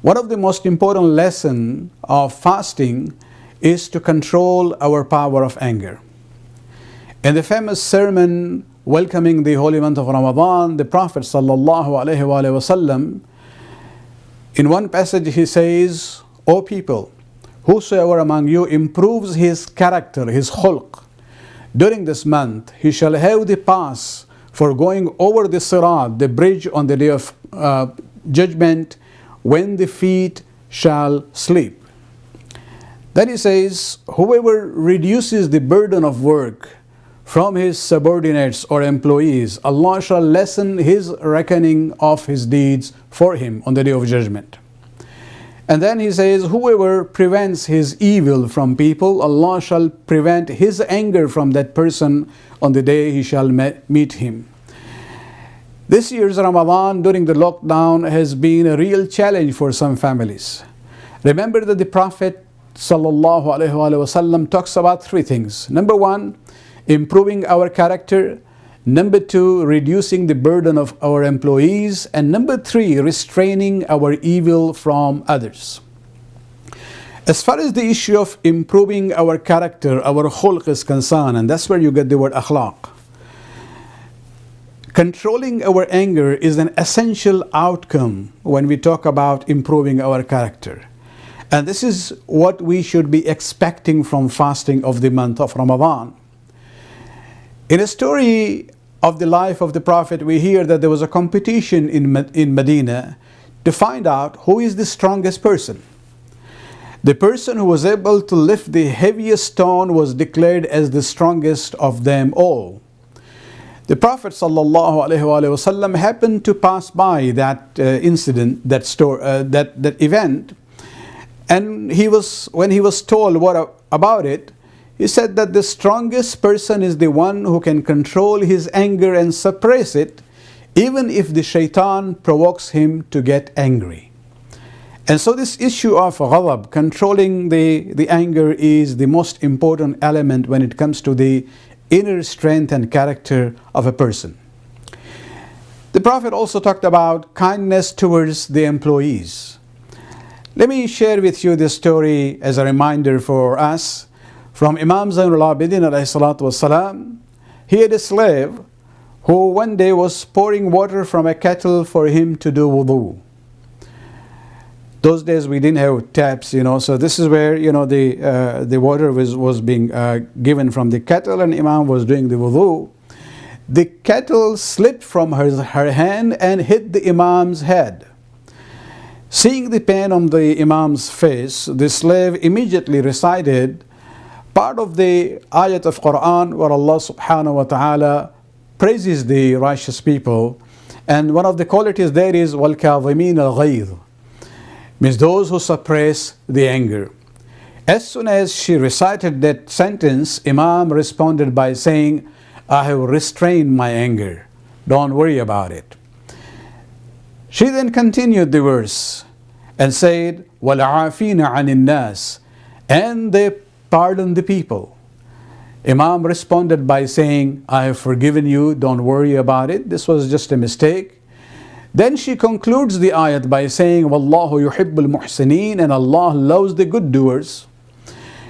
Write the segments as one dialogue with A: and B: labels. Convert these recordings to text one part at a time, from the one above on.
A: One of the most important lessons of fasting is to control our power of anger. In the famous sermon welcoming the Holy Month of Ramadan, the Prophet ﷺ, in one passage he says, "O people, whosoever among you improves his character, his khulq, during this month, he shall have the pass for going over the sirat, the bridge on the day of judgment, when the feet shall sleep." Then he says, whoever reduces the burden of work from his subordinates or employees, Allah shall lessen his reckoning of his deeds for him on the day of judgment. And then he says, whoever prevents his evil from people, Allah shall prevent his anger from that person on the day he shall meet him. This year's Ramadan during the lockdown has been a real challenge for some families. Remember that the Prophet ﷺ talks about three things. Number one, improving our character. Number two, reducing the burden of our employees. And number three, restraining our evil from others. As far as the issue of improving our character, our khulq is concerned, and that's where you get the word akhlaq. Controlling our anger is an essential outcome when we talk about improving our character. And this is what we should be expecting from fasting of the month of Ramadan. In a story of the life of the Prophet, we hear that there was a competition in Medina to find out who is the strongest person. The person who was able to lift the heaviest stone was declared as the strongest of them all. The Prophet ﷺ happened to pass by that incident, that event, and when he was told about it, he said that the strongest person is the one who can control his anger and suppress it, even if the shaitan provokes him to get angry. And so this issue of ghadab, controlling the anger, is the most important element when it comes to the inner strength and character of a person. The Prophet also talked about kindness towards the employees. Let me share with you this story as a reminder for us from Imam Zainul Abidin alayhi salatu wasalam. He had a slave who one day was pouring water from a kettle for him to do wudu. Those days we didn't have taps, so this is where, the water was being given from the kettle, and Imam was doing the wudu. The kettle slipped from her hand and hit the Imam's head. Seeing the pain on the Imam's face, the slave immediately recited part of the ayat of Quran where Allah subhanahu wa ta'ala praises the righteous people. And one of the qualities there is وَالْكَاظِمِينَ الْغَيْظِ, means those who suppress the anger. As soon as she recited that sentence, Imam responded by saying, "I have restrained my anger. Don't worry about it." She then continued the verse and said, وَالْعَافِينَ عَنِ النَّاسِ, and they pardoned the people. Imam responded by saying, "I have forgiven you, don't worry about it. This was just a mistake." Then she concludes the ayat by saying, وَاللَّهُ يُحِبُّ الْمُحْسِنِينَ, and Allah loves the good doers.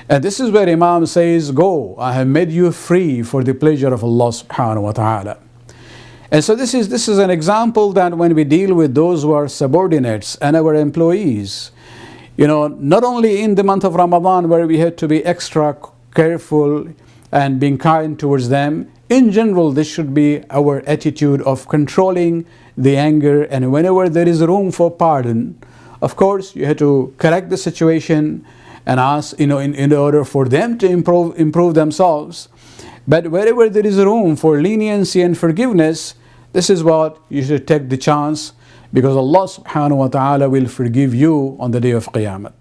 A: And this is where Imam says, "Go, I have made you free for the pleasure of Allah subhanahu wa ta'ala." And so this is an example that when we deal with those who are subordinates and our employees, not only in the month of Ramadan where we have to be extra careful and being kind towards them, in general this should be our attitude of controlling the anger. And whenever there is room for pardon, of course you have to correct the situation and ask, in order for them to improve themselves. But wherever there is room for leniency and forgiveness, this is what you should take the chance, because Allah subhanahu wa ta'ala will forgive you on the day of Qiyamah.